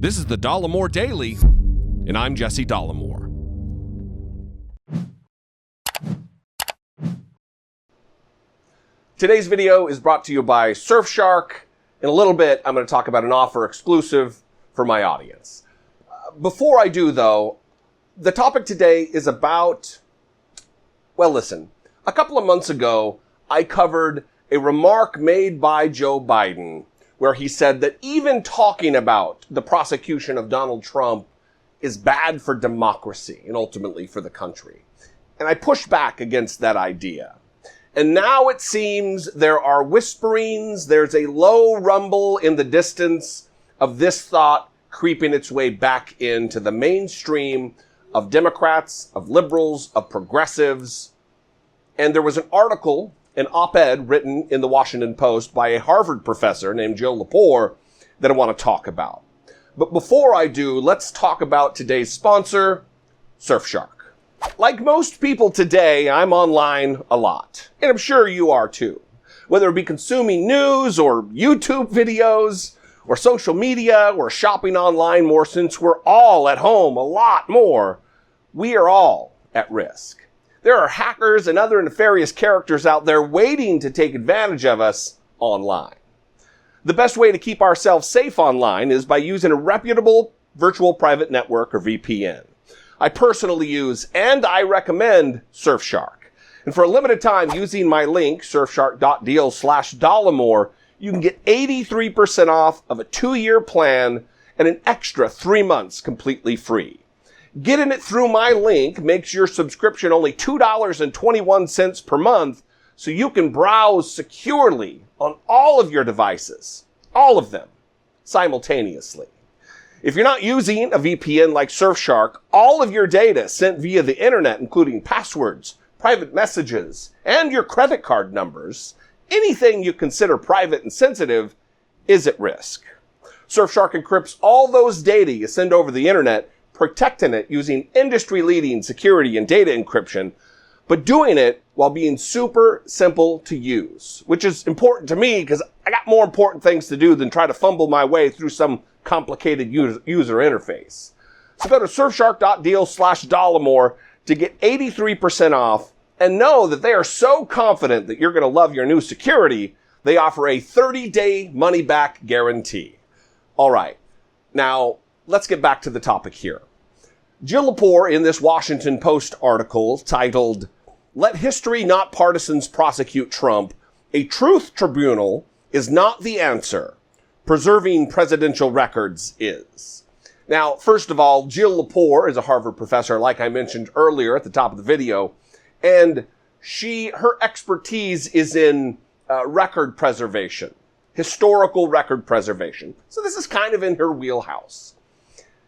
This is the Dollemore Daily, and I'm Jesse Dollemore. Today's video is brought to you by Surfshark. In a little bit, I'm going to talk about an offer exclusive for my audience. Before I do, though, the topic today is about, well, listen, a couple of months ago, I covered a remark made by Joe Biden where he said that even talking about the prosecution of Donald Trump is bad for democracy and ultimately for the country. And I pushed back against that idea. And now it seems there are whisperings, there's a low rumble in the distance of this thought creeping its way back into the mainstream of Democrats, of liberals, of progressives. And there was an article, an op-ed written in the Washington Post by a Harvard professor named Jill Lepore that I want to talk about. But before I do, let's talk about today's sponsor, Surfshark. Like most people today, I'm online a lot, and I'm sure you are too. Whether it be consuming news or YouTube videos or social media or shopping online more, since we're all at home a lot more, we are all at risk. There are hackers and other nefarious characters out there waiting to take advantage of us online. The best way to keep ourselves safe online is by using a reputable virtual private network or VPN. I personally use and I recommend Surfshark. And for a limited time, using my link, surfshark.deal/Dollemore, you can get 83% off of a 2-year plan and an extra 3 months completely free. Getting it through my link makes your subscription only $2.21 per month, so you can browse securely on all of your devices, all of them, simultaneously. If you're not using a VPN like Surfshark, all of your data sent via the internet, including passwords, private messages, and your credit card numbers, anything you consider private and sensitive, is at risk. Surfshark encrypts all those data you send over the internet, protecting it using industry-leading security and data encryption, but doing it while being super simple to use, which is important to me because I got more important things to do than try to fumble my way through some complicated user interface. So go to surfshark.deal/Dollemore to get 83% off and know that they are so confident that you're going to love your new security, they offer a 30-day money-back guarantee. All right. Now, let's get back to the topic here. Jill Lepore, in this Washington Post article titled, "Let History Not Partisans Prosecute Trump, a Truth Tribunal is Not the Answer. Preserving Presidential Records is." Now, first of all, Jill Lepore is a Harvard professor, like I mentioned earlier at the top of the video, and her expertise is in record preservation, historical record preservation. So this is kind of in her wheelhouse.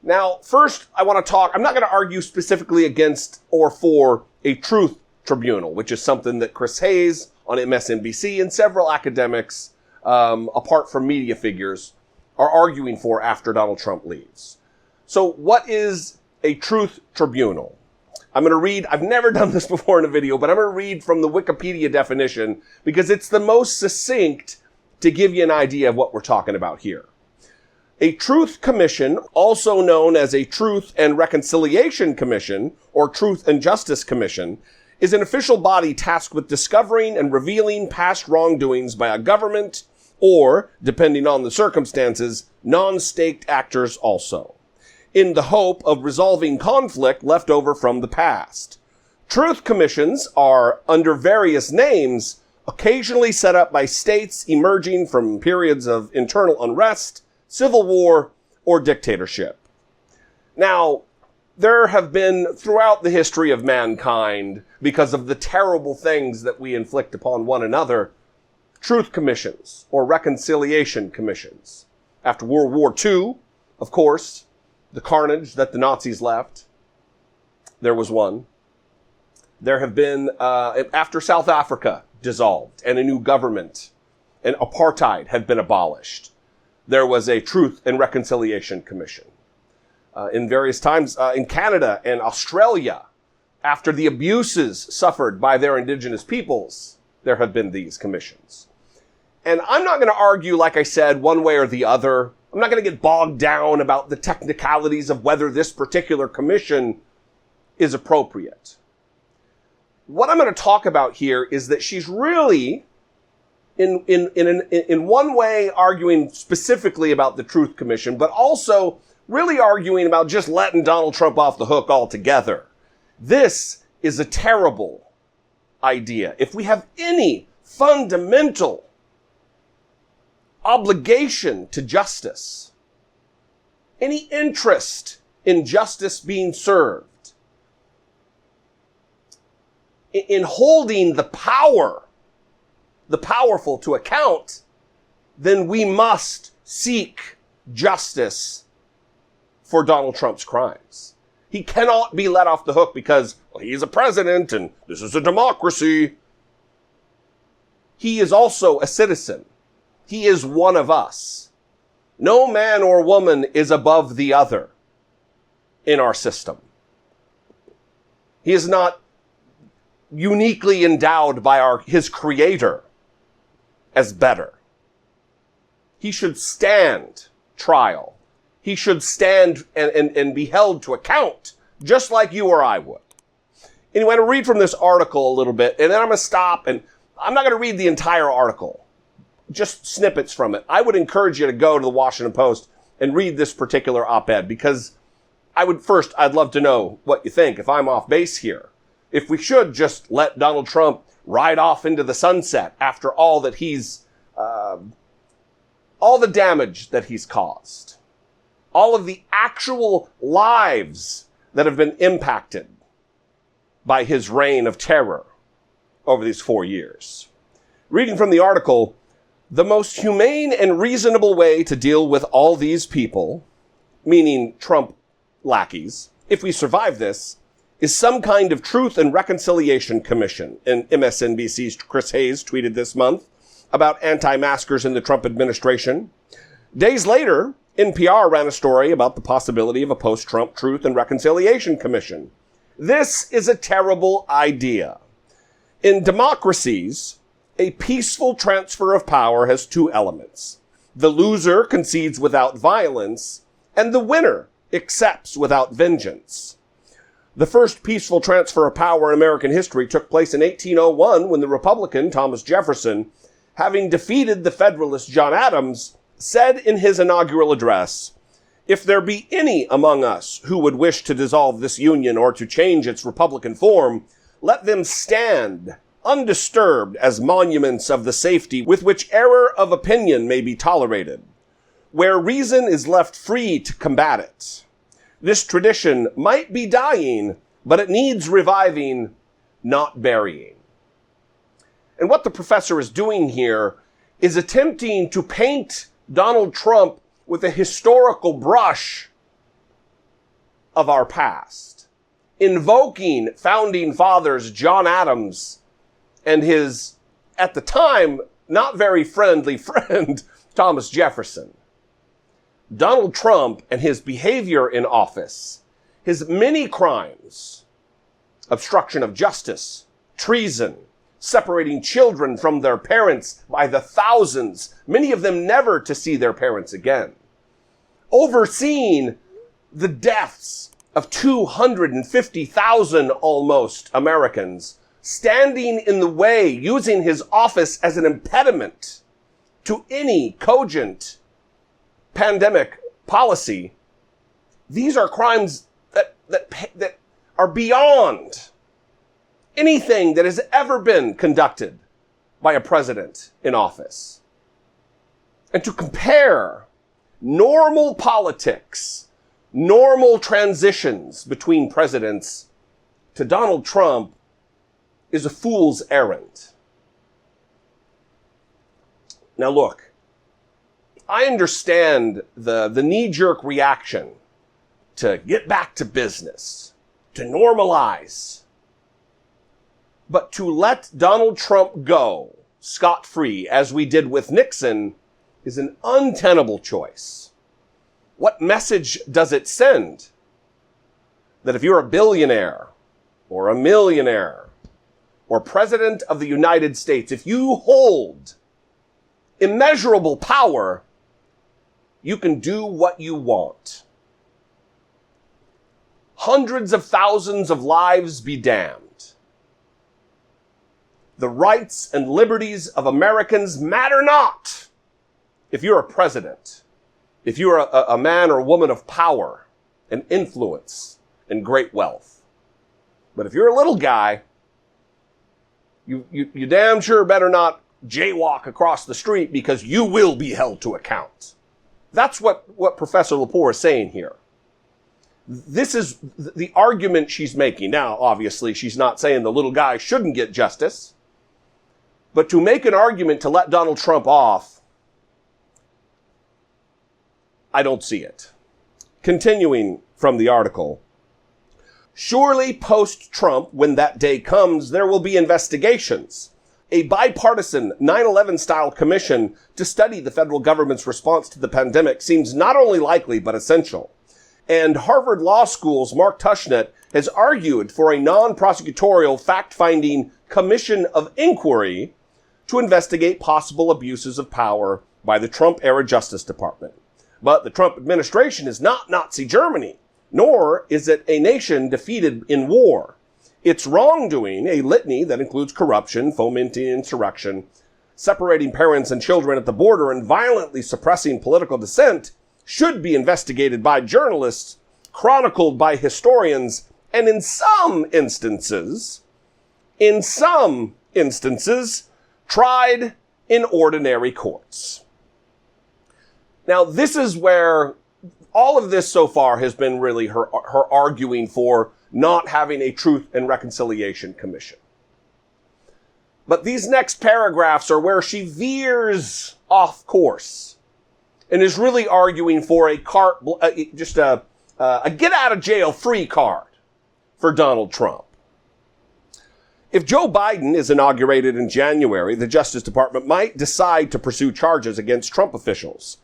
Now, first, I'm not going to argue specifically against or for a truth tribunal, which is something that Chris Hayes on MSNBC and several academics, apart from media figures, are arguing for after Donald Trump leaves. So what is a truth tribunal? I'm going to read, I've never done this before in a video, but I'm going to read from the Wikipedia definition because it's the most succinct to give you an idea of what we're talking about here. A Truth Commission, also known as a Truth and Reconciliation Commission or Truth and Justice Commission, is an official body tasked with discovering and revealing past wrongdoings by a government or, depending on the circumstances, non-state actors also, in the hope of resolving conflict left over from the past. Truth commissions are, under various names, occasionally set up by states emerging from periods of internal unrest, civil war, or dictatorship. Now, there have been, throughout the history of mankind, because of the terrible things that we inflict upon one another, truth commissions or reconciliation commissions. After World War II, of course, the carnage that the Nazis left, there was one. There have been, after South Africa dissolved and a new government and apartheid had been abolished, there was a Truth and Reconciliation Commission. In various times in Canada and Australia, after the abuses suffered by their indigenous peoples, there have been these commissions. And I'm not going to argue, like I said, one way or the other I'm not going to get bogged down about the technicalities of whether this particular commission is appropriate. What I'm going to talk about here is that she's really, in one way, arguing specifically about the Truth Commission, but also really arguing about just letting Donald Trump off the hook altogether. This is a terrible idea. If we have any fundamental obligation to justice, any interest in justice being served, in holding the powerful to account, then we must seek justice for Donald Trump's crimes. He cannot be let off the hook because, well, he's a president and this is a democracy. He is also a citizen. He is one of us. No man or woman is above the other in our system. He is not uniquely endowed by his creator as better. He should stand trial. He should stand and be held to account, just like you or I would. Anyway, I'm going to read from this article a little bit, and then I'm going to stop, and I'm not going to read the entire article, just snippets from it. I would encourage you to go to the Washington Post and read this particular op-ed, because I'd love to know what you think, if I'm off base here. If we should just let Donald Trump ride off into the sunset after all that all the damage that he's caused. All of the actual lives that have been impacted by his reign of terror over these 4 years. Reading from the article, the most humane and reasonable way to deal with all these people, meaning Trump lackeys, if we survive this, is some kind of Truth and Reconciliation Commission. And MSNBC's Chris Hayes tweeted this month about anti-maskers in the Trump administration. Days later, NPR ran a story about the possibility of a post-Trump Truth and Reconciliation Commission. This is a terrible idea. In democracies, a peaceful transfer of power has two elements. The loser concedes without violence, and the winner accepts without vengeance. The first peaceful transfer of power in American history took place in 1801 when the Republican Thomas Jefferson, having defeated the Federalist John Adams, said in his inaugural address, "If there be any among us who would wish to dissolve this union or to change its republican form, let them stand undisturbed as monuments of the safety with which error of opinion may be tolerated, where reason is left free to combat it. This tradition might be dying, but it needs reviving, not burying." And what the professor is doing here is attempting to paint Donald Trump with a historical brush of our past, invoking founding fathers John Adams and his, at the time, not very friendly friend, Thomas Jefferson. Donald Trump and his behavior in office, his many crimes, obstruction of justice, treason, separating children from their parents by the thousands, many of them never to see their parents again, overseeing the deaths of 250,000 almost Americans, standing in the way, using his office as an impediment to any cogent pandemic policy. These are crimes that are beyond anything that has ever been conducted by a president in office. And to compare normal politics, normal transitions between presidents to Donald Trump is a fool's errand. Now look, I understand the knee-jerk reaction to get back to business, to normalize. But to let Donald Trump go scot-free, as we did with Nixon, is an untenable choice. What message does it send? That if you're a billionaire or a millionaire or president of the United States, if you hold immeasurable power, you can do what you want. Hundreds of thousands of lives be damned. The rights and liberties of Americans matter not if you're a president, if you're a man or woman of power and influence and great wealth. But if you're a little guy, you damn sure better not jaywalk across the street, because you will be held to account. That's what Professor Lepore is saying here. This is the argument she's making. Now, obviously, she's not saying the little guy shouldn't get justice. But to make an argument to let Donald Trump off, I don't see it. Continuing from the article, surely post-Trump, when that day comes, there will be investigations. A bipartisan 9/11 style commission to study the federal government's response to the pandemic seems not only likely, but essential. And Harvard Law School's Mark Tushnet has argued for a non-prosecutorial fact-finding commission of inquiry to investigate possible abuses of power by the Trump-era Justice Department. But the Trump administration is not Nazi Germany, nor is it a nation defeated in war. Its wrongdoing, a litany that includes corruption, fomenting insurrection, separating parents and children at the border, and violently suppressing political dissent, should be investigated by journalists, chronicled by historians, and in some instances, tried in ordinary courts. Now, this is where all of this so far has been really her arguing for not having a Truth and Reconciliation Commission. But these next paragraphs are where she veers off course and is really arguing for a get-out-of-jail-free card for Donald Trump. If Joe Biden is inaugurated in January, the Justice Department might decide to pursue charges against Trump officials.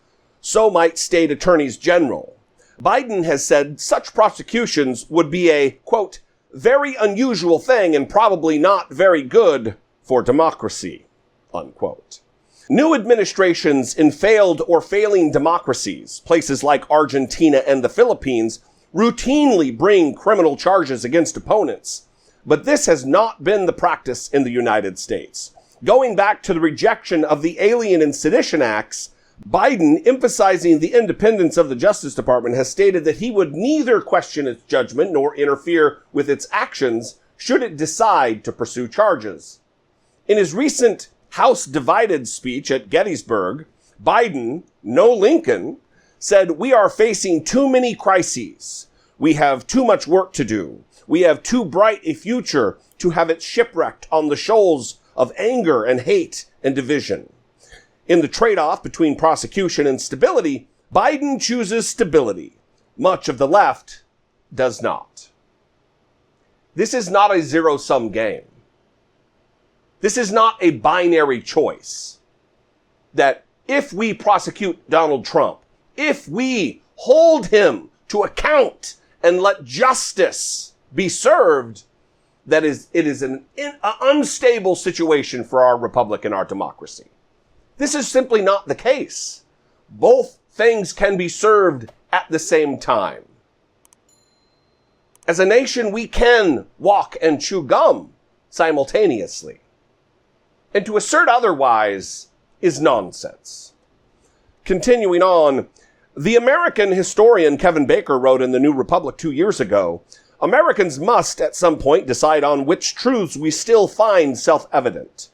So might state attorneys general. Biden has said such prosecutions would be a, quote, very unusual thing and probably not very good for democracy, unquote. New administrations in failed or failing democracies, places like Argentina and the Philippines, routinely bring criminal charges against opponents. But this has not been the practice in the United States. Going back to the rejection of the Alien and Sedition Acts, Biden, emphasizing the independence of the Justice Department, has stated that he would neither question its judgment nor interfere with its actions should it decide to pursue charges. In his recent House divided speech at Gettysburg, Biden, no Lincoln, said, "We are facing too many crises. We have too much work to do. We have too bright a future to have it shipwrecked on the shoals of anger and hate and division." In the trade-off between prosecution and stability, Biden chooses stability. Much of the left does not. This is not a zero-sum game. This is not a binary choice. That if we prosecute Donald Trump, if we hold him to account and let justice be served, it is an unstable situation for our republic and our democracy. This is simply not the case. Both things can be served at the same time. As a nation, we can walk and chew gum simultaneously. And to assert otherwise is nonsense. Continuing on, the American historian Kevin Baker wrote in the New Republic 2 years ago, Americans must at some point decide on which truths we still find self-evident.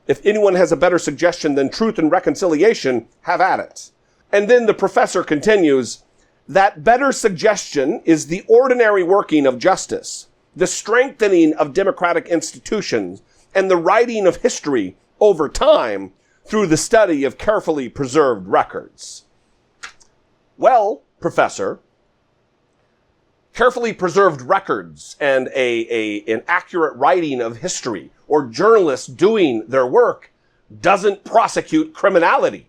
If anyone has a better suggestion than truth and reconciliation, have at it. And then the professor continues, that better suggestion is the ordinary working of justice, the strengthening of democratic institutions, and the writing of history over time through the study of carefully preserved records. Well, professor, carefully preserved records and an accurate writing of history or journalists doing their work doesn't prosecute criminality.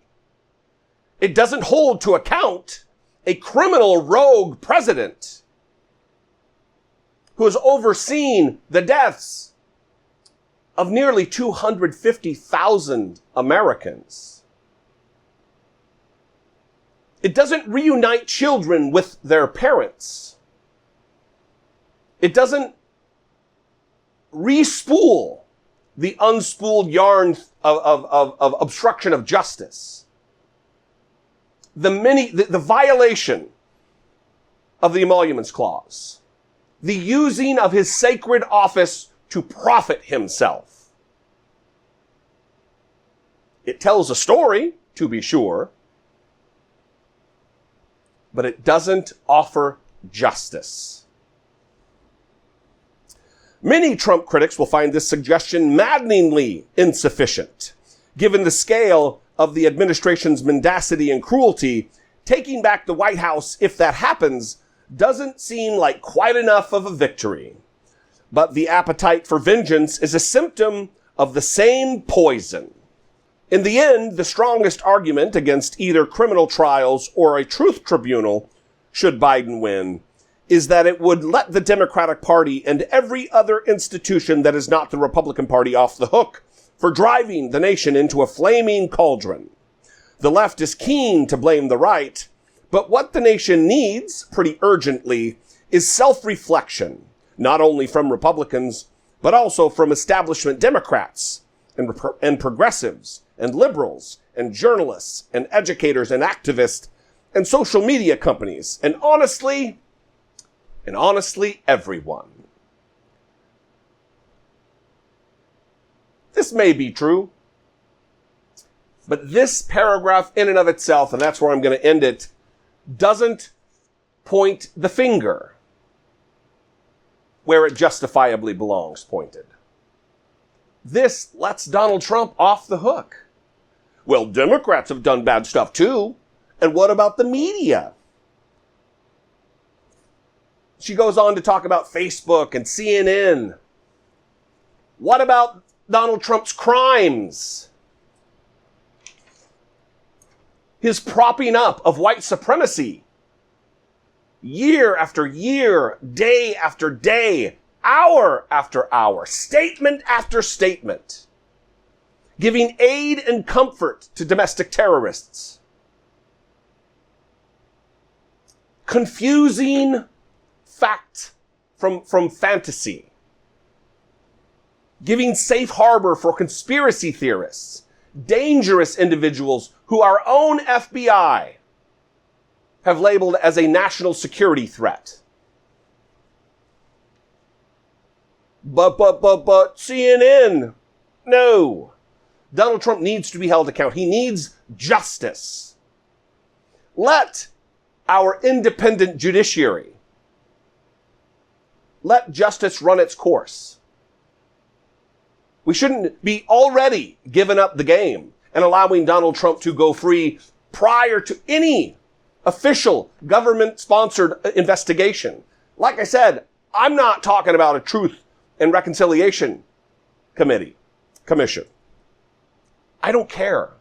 It doesn't hold to account a criminal rogue president who has overseen the deaths of nearly 250,000 Americans. It doesn't reunite children with their parents. It doesn't re-spool the unspooled yarn of obstruction of justice. The violation of the emoluments clause. The using of his sacred office to profit himself. It tells a story, to be sure, but it doesn't offer justice. Many Trump critics will find this suggestion maddeningly insufficient. Given the scale of the administration's mendacity and cruelty, taking back the White House, if that happens, doesn't seem like quite enough of a victory. But the appetite for vengeance is a symptom of the same poison. In the end, the strongest argument against either criminal trials or a truth tribunal, should Biden win, is that it would let the Democratic Party and every other institution that is not the Republican Party off the hook for driving the nation into a flaming cauldron. The left is keen to blame the right, but what the nation needs, pretty urgently, is self-reflection, not only from Republicans, but also from establishment Democrats and progressives and liberals and journalists and educators and activists and social media companies and honestly, everyone. This may be true, but this paragraph in and of itself, and that's where I'm going to end it, doesn't point the finger where it justifiably belongs pointed. This lets Donald Trump off the hook. Well, Democrats have done bad stuff too. And what about the media? She goes on to talk about Facebook and CNN. What about Donald Trump's crimes? His propping up of white supremacy. Year after year, day after day, hour after hour, statement after statement. Giving aid and comfort to domestic terrorists. Confusing fact from fantasy. Giving safe harbor for conspiracy theorists. Dangerous individuals who our own FBI have labeled as a national security threat. But CNN, no. Donald Trump needs to be held accountable. He needs justice. Let our independent judiciary, let justice run its course. We shouldn't be already giving up the game and allowing Donald Trump to go free prior to any official government-sponsored investigation. Like I said, I'm not talking about a truth and reconciliation commission. I don't care.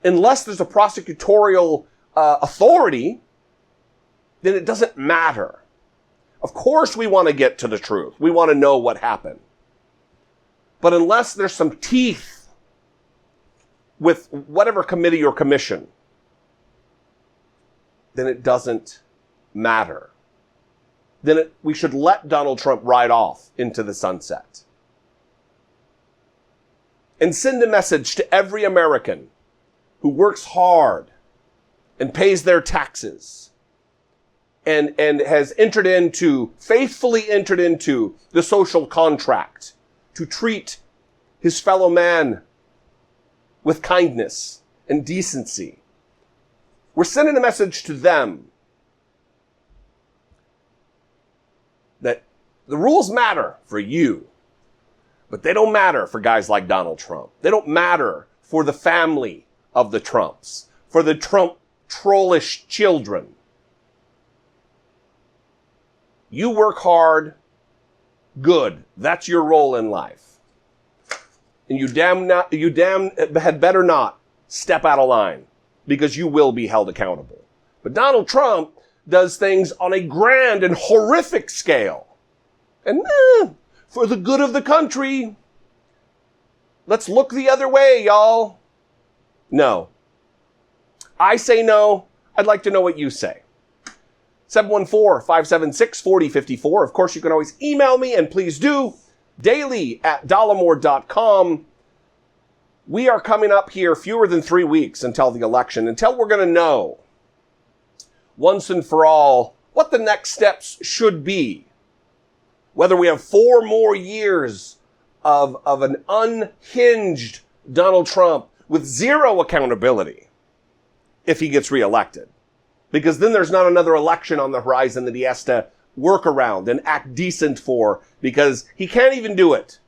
Unless there's a prosecutorial authority, then it doesn't matter. Of course we want to get to the truth. We want to know what happened. But unless there's some teeth with whatever committee or commission, then it doesn't matter. Then we should let Donald Trump ride off into the sunset. And send a message to every American who works hard and pays their taxes and has faithfully entered into the social contract to treat his fellow man with kindness and decency. We're sending a message to them that the rules matter for you, but they don't matter for guys like Donald Trump. They don't matter for the family of the Trumps, for the Trump trollish children. You work hard, good. That's your role in life. And you had better not step out of line, because you will be held accountable. But Donald Trump does things on a grand and horrific scale. And for the good of the country, let's look the other way, y'all. No. I say no. I'd like to know what you say. 714-576-4054. Of course, you can always email me, and please do, daily@dollemore.com. We are coming up here fewer than 3 weeks until the election, until we're going to know once and for all what the next steps should be. Whether we have 4 more years of an unhinged Donald Trump with zero accountability if he gets reelected. Because then there's not another election on the horizon that he has to work around and act decent for, because he can't even do it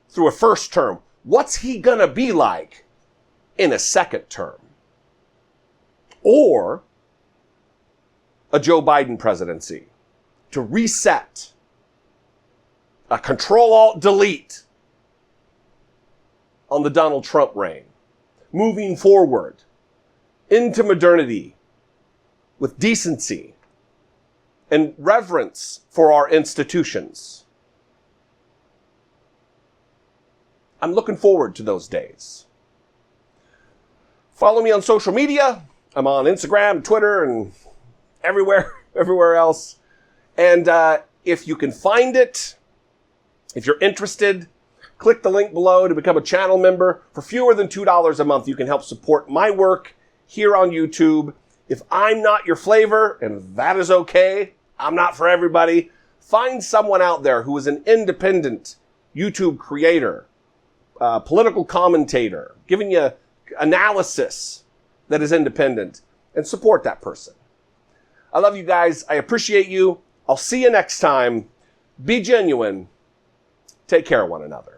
through a first term. What's he gonna be like in a second term? Or a Joe Biden presidency to reset, a Control-Alt-Delete on the Donald Trump reign, moving forward into modernity with decency and reverence for our institutions. I'm looking forward to those days. Follow me on social media. I'm on Instagram, Twitter, and everywhere else. And if you can find it, if you're interested, click the link below to become a channel member. For fewer than $2 a month, you can help support my work here on YouTube. If I'm not your flavor, and that is okay, I'm not for everybody, find someone out there who is an independent YouTube creator, political commentator, giving you analysis that is independent, and support that person. I love you guys. I appreciate you. I'll see you next time. Be genuine. Take care of one another.